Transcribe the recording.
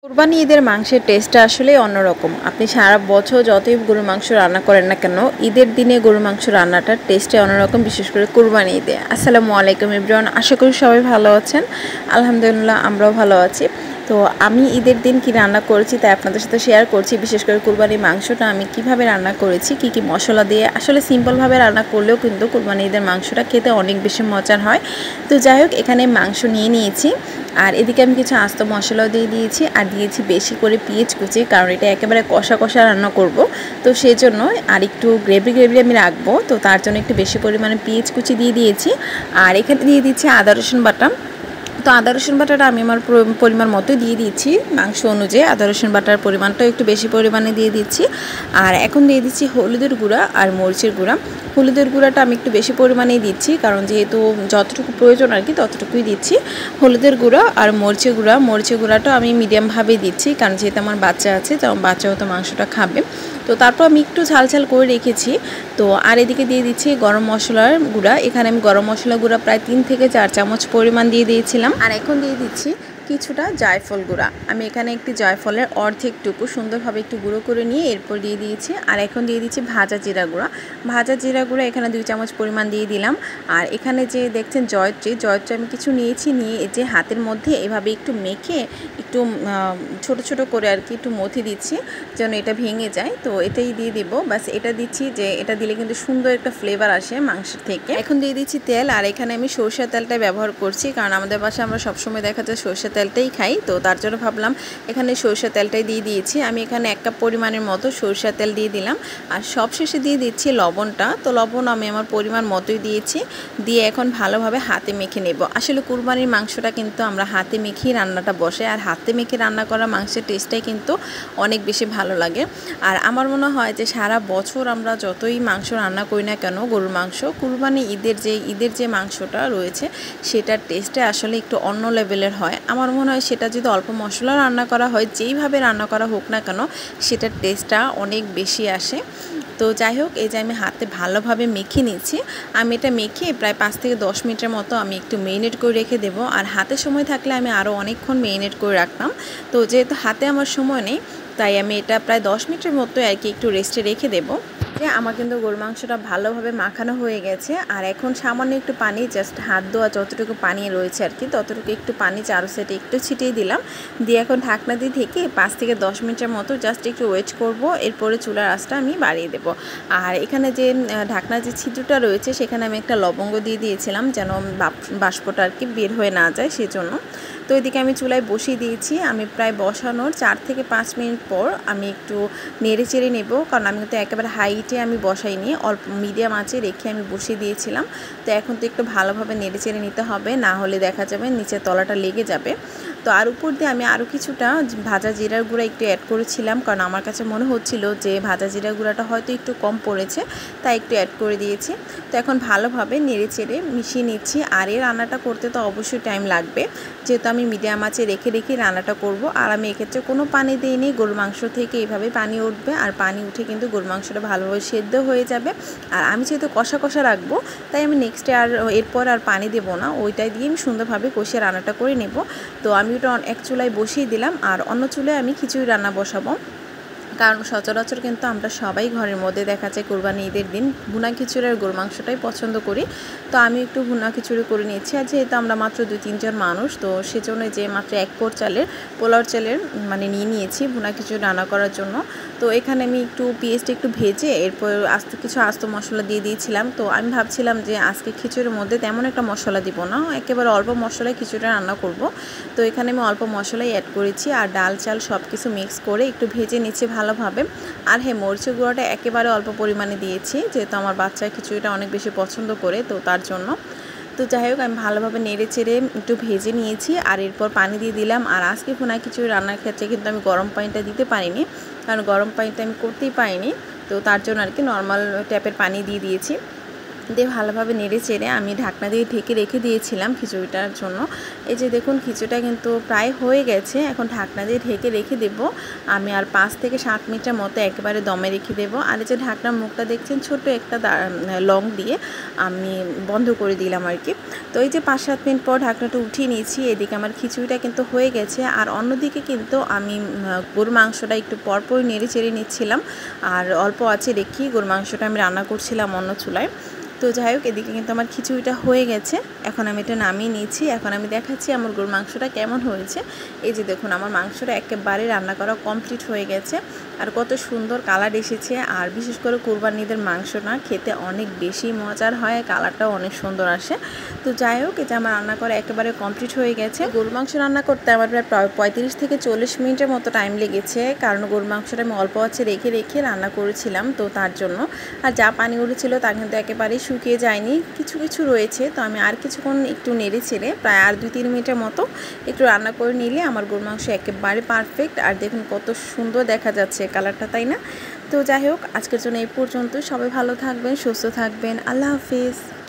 কুরবানি ঈদের মাংসের টেস্টটা আসলে অন্যরকম। আপনি সারা বছর যতই গরুর মাংস রান্না করেন না কেন, ঈদের দিনে গরুর মাংস রান্নাটার টেস্টে অন্যরকম, বিশেষ করে কুরবানি ঈদে। আসসালামু আলাইকুম এভরিওয়ান, আশা করি সবাই ভালো আছেন। আলহামদুলিল্লাহ আমরাও ভালো আছি। তো আমি ঈদের দিন কি রান্না করেছি তাই আপনাদের সাথে শেয়ার করছি। বিশেষ করে কুরবানির মাংসটা আমি কিভাবে রান্না করেছি, কি কি মশলা দিয়ে। আসলে সিম্পলভাবে রান্না করলেও কিন্তু কুরবানি ঈদের মাংসটা খেতে অনেক বেশি মজার হয়। তো যাই হোক, এখানে মাংস নিয়ে নিয়েছি, আর এদিকে আমি কিছু আস্ত মশলাও দিয়ে দিয়েছি, আর দিয়েছি বেশি করে পেঁয়াজ কুচি, কারণ এটা একেবারে কষা কষা রান্না করব। তো সেই জন্য আর একটু গ্রেভি গ্রেভি আমি রাখবো, তো তার জন্য একটু বেশি পরিমাণে পেঁয়াজ কুচি দিয়ে দিয়েছি। আর এখানে দিয়ে দিচ্ছি আদা রসুন বাটা। তো আদা রসুন বাটাটা আমি আমার পরিমাণ মতো দিয়ে দিচ্ছি, মাংস অনুযায়ী আদা রসুন বাটার পরিমাণটাও একটু বেশি পরিমাণে দিয়ে দিচ্ছি। আর এখন দিয়ে দিচ্ছি হলুদের গুঁড়া আর মরিচের গুঁড়া। হলুদের গুঁড়াটা আমি একটু বেশি পরিমাণেই দিচ্ছি, কারণ যেহেতু যতটুকু প্রয়োজন আর কি ততটুকুই দিচ্ছি। হলুদের গুঁড়া আর মরিচের গুঁড়াটা আমি মিডিয়ামভাবেই দিচ্ছি, কারণ যেহেতু আমার বাচ্চা আছে, তো বাচ্চাও তো মাংসটা খাবে। তো তারপর আমি একটু ঝাল ঝাল করে রেখেছি। তো আর এদিকে দিয়ে দিচ্ছি গরম মশলার গুঁড়া। এখানে আমি গরম মশলা গুঁড়া প্রায় 3 থেকে 4 চামচ পরিমাণ দিয়ে দিয়েছিলাম। আর এখন দিয়ে দিচ্ছি কিছুটা জায়ফল গুঁড়া। আমি এখানে একটি জায়ফলের অর্ধেকটুকু সুন্দরভাবে একটু গুঁড়ো করে নিয়ে এরপর দিয়ে দিয়েছি। আর এখন দিয়ে দিচ্ছি ভাজা জিরা গুঁড়া এখানে 2 চামচ পরিমাণ দিয়ে দিলাম। আর এখানে যে দেখছেন জয়ত্রী আমি কিছু নিয়েছি, নিয়ে যে হাতের মধ্যে এভাবে একটু মেখে একটু ছোট ছোট করে আর কি একটু মথি দিচ্ছি, যেন এটা ভেঙে যায়। তো এটাই দিয়ে দিব, বাস এটা দিচ্ছি, যে এটা দিলে কিন্তু সুন্দর একটা ফ্লেভার আসে মাংসের থেকে। এখন দিয়ে দিচ্ছি তেল, আর এখানে আমি সরষের তেলটাই ব্যবহার করছি, কারণ আমাদের বাসায় আমরা সবসময় দেখা যায় সরষের তেলটাই খাই। তো তার জন্য ভাবলাম এখানে সরষের তেলটাই দিয়ে দিয়েছি। আমি এখানে 1 কাপ পরিমাণের মতো সরষের তেল দিয়ে দিলাম। আর সবশেষে দিয়ে দিচ্ছি লবণটা। তো লবণ আমি আমার পরিমাণ মতোই দিয়েছি, দিয়ে এখন ভালোভাবে হাতে মেখে নেব। আসলে কুরবানির মাংসটা কিন্তু আমরা হাতে মেখেই রান্নাটা বসে, আর হাতে মেখে রান্না করা মাংসের টেস্টটাই কিন্তু অনেক বেশি ভালো লাগে। আর আমার মনে হয় যে সারা বছর আমরা যতই মাংস রান্না করি না কেন, গরুর মাংস কুরবানি ঈদের যে মাংসটা রয়েছে সেটার টেস্টে আসলে একটু অন্য লেভেলের হয়। আমার মনে হয় সেটা যদি অল্প মশলা রান্না করা হয়, যেইভাবে রান্না করা হোক না কেন, সেটার টেস্টটা অনেক বেশি আসে। তো যাই হোক, এই যে আমি হাতে ভালোভাবে মেখে নিচ্ছি। আমি এটা মেখে প্রায় 5 থেকে 10 মিনিটের মতো আমি একটু মেরিনেট করে রেখে দেবো। আর হাতে সময় থাকলে আমি আরও অনেকক্ষণ মেরিনেট করে রাখতাম। তো যেহেতু হাতে আমার সময় নেই, তাই আমি এটা প্রায় 10 মিনিটের মতো আর কি একটু রেস্টে রেখে দেবো। যে আমার কিন্তু গরুর মাংসটা ভালোভাবে মাখানো হয়ে গেছে। আর এখন সামান্য একটু পানি, জাস্ট হাত ধোয়া যতটুকু পানি রয়েছে আর কি ততটুকু একটু পানি চারো সাইডে একটু ছিটিয়ে দিলাম। দিয়ে এখন ঢাকনা দিয়ে থেকে 5 থেকে 10 মিনিটের মতো জাস্ট একটু ওয়েট করব। এরপরে চুলার আঁচটা আমি বাড়িয়ে দেব। আর এখানে যে ঢাকনার যে ছিদ্রটা রয়েছে সেখানে আমি একটা লবঙ্গ দিয়ে দিয়েছিলাম, যেন বাষ্পটা আর কি বের হয়ে না যায় সেজন্য। তো এদিকে আমি চুলায় বসিয়ে দিয়েছি। আমি প্রায় বসানোর 4 থেকে 5 মিনিট পর আমি একটু নেড়ে চেড়ে নেব, কারণ আমি তো একেবারে হাইটে আমি বসাইনি, অল্প মিডিয়াম আঁচে রেখে আমি বসিয়ে দিয়েছিলাম। তো এখন তো একটু ভালোভাবে নেড়ে চেড়ে নিতে হবে, না হলে দেখা যাবে নিচের তলাটা লেগে যাবে। তো আর উপর দিয়ে আমি আরও কিছুটা ভাজা জিরার গুঁড়া একটু অ্যাড করেছিলাম, কারণ আমার কাছে মনে হচ্ছিল যে ভাজা জিরার গুঁড়াটা হয়তো একটু কম পড়েছে, তাই একটু অ্যাড করে দিয়েছি। তো এখন ভালোভাবে নেড়ে চেড়ে মিশিয়ে নিচ্ছি। আর এই রান্নাটা করতে তো অবশ্যই টাইম লাগবে, যেহেতু আমি মিডিয়াম আঁচে রেখে রেখে রান্নাটা করব। আর আমি এক্ষেত্রে কোনো পানি দিইনি, গরুর মাংস থেকে এইভাবে পানি উঠবে, আর পানি উঠে কিন্তু গরুর মাংসটা ভালোভাবে সেদ্ধ হয়ে যাবে। আর আমি যেহেতু কষা কষা রাখবো, তাই আমি নেক্সটে আর এরপর আর পানি দেবো না, ওইটাই দিয়ে আমি সুন্দরভাবে কষিয়ে রান্নাটা করে নেব। তো আমি ওটা এক চুলায় বসিয়ে দিলাম, আর অন্য চুলায় আমি খিচুড়ি রান্না বসাবো। কারণ সচরাচর কিন্তু আমরা সবাই ঘরের মধ্যে দেখা যায় কুরবানি ঈদের দিন ভুনা খিচুড়ি আর গরুর মাংসটাই পছন্দ করি। তো আমি একটু ভুনা খিচুড়ি করে নিয়েছি। আর যেহেতু আমরা মাত্র 2-3 জন মানুষ, তো সেজন্য যে মাত্র 1 পোর চালের পোলাও চালের মানে নিয়ে নিয়েছি ভুনা খিচুড়ি রান্না করার জন্য। তো এখানে আমি একটু পেঁয়াজটা একটু ভেজে এরপর কিছু আস্ত মশলা দিয়ে দিয়েছিলাম। তো আমি ভাবছিলাম যে আজকে খিচুড়ির মধ্যে তেমন একটা মশলা দিব না, একেবারে অল্প মশলায় খিচুড়িটা রান্না করব। তো এখানে আমি অল্প মশলাই অ্যাড করেছি, আর ডাল চাল সব কিছু মিক্স করে একটু ভেজে নিচ্ছি ভালোভাবে। আর হ্যাঁ, মরিচের গুঁড়োটা একেবারে অল্প পরিমাণে দিয়েছি, যেহেতু আমার বাচ্চা খিচুড়িটা অনেক বেশি পছন্দ করে, তো তার জন্য। তো যাই হোক, আমি ভালোভাবে নেড়ে চেড়ে একটু ভেজে নিয়েছি, আর এরপর পানি দিয়ে দিলাম। আর আজকে ভুনা খিচুড়ি রান্নার ক্ষেত্রে কিন্তু আমি গরম পানিটা দিতে পারিনি, কারণ গরম পানিটা আমি করতেই পারিনি। তো তার জন্য আর কি নর্মাল ট্যাপের পানি দিয়ে দিয়েছি। দিয়ে ভালোভাবে নেড়ে চেড়ে আমি ঢাকনা দিয়ে ঢেকে রেখে দিয়েছিলাম খিচুড়িটার জন্য। এই যে দেখুন খিচুড়িটা কিন্তু প্রায় হয়ে গেছে। এখন ঢাকনা দিয়ে ঢেকে রেখে দেব। আমি আর ৫ থেকে ৭ মিনিটের মতো একেবারে দমে রেখে দেব। আর এই যে ঢাকনার মুখটা দেখছেন ছোট একটা লং দিয়ে আমি বন্ধ করে দিলাম আর কি। তো এই যে ৫-৭ মিনিট পর ঢাকনাটা উঠিয়ে নিয়েছি। এদিকে আমার খিচুড়িটা কিন্তু হয়ে গেছে। আর অন্যদিকে কিন্তু আমি গরুর মাংসটা একটু পরপর নেড়ে চেড়ে নিচ্ছিলাম। আর অল্প আঁচে রেখে গরুর মাংসটা আমি রান্না করছিলাম অন্য চুলায়। তো যাই হোক, এদিকে কিন্তু আমার খিচুড়িটা হয়ে গেছে। এখন আমি এটা নামিয়ে নিয়েছি। এখন আমি দেখাচ্ছি আমার গরুর মাংসটা কেমন হয়েছে। এই যে দেখুন আমার মাংসটা একেবারে রান্না করা কমপ্লিট হয়ে গেছে। আর কত সুন্দর কালার এসেছে। আর বিশেষ করে কোরবানির ঈদের মাংসটা খেতে অনেক বেশি মজার হয়, কালারটাও অনেক সুন্দর আসে। তো যাই হোক, এটা আমার রান্না করা একেবারে কমপ্লিট হয়ে গেছে। গরুর মাংস রান্না করতে আমার প্রায় ৩৫ থেকে ৪০ মিনিটের মতো টাইম লেগেছে, কারণ গরুর মাংসটা আমি অল্প আঁচে রেখে রেখে রান্না করেছিলাম, তো তার জন্য। আর যা পানি উঠেছিল তা কিন্তু একেবারেই শুকিয়ে যায়নি, কিছু কিছু রয়েছে। তো আমি আর কিছুক্ষণ একটু নেড়ে ছেড়ে প্রায় আর ২-৩ মিনিটের মতো একটু রান্না করে নিলে আমার গরুর মাংস একেবারে পারফেক্ট। আর দেখুন কত সুন্দর দেখা যাচ্ছে কালারটা, তাই না? তো যাই হোক, আজকের জন্য এই পর্যন্ত। সবাই ভালো থাকবেন, সুস্থ থাকবেন। আল্লাহ হাফিজ।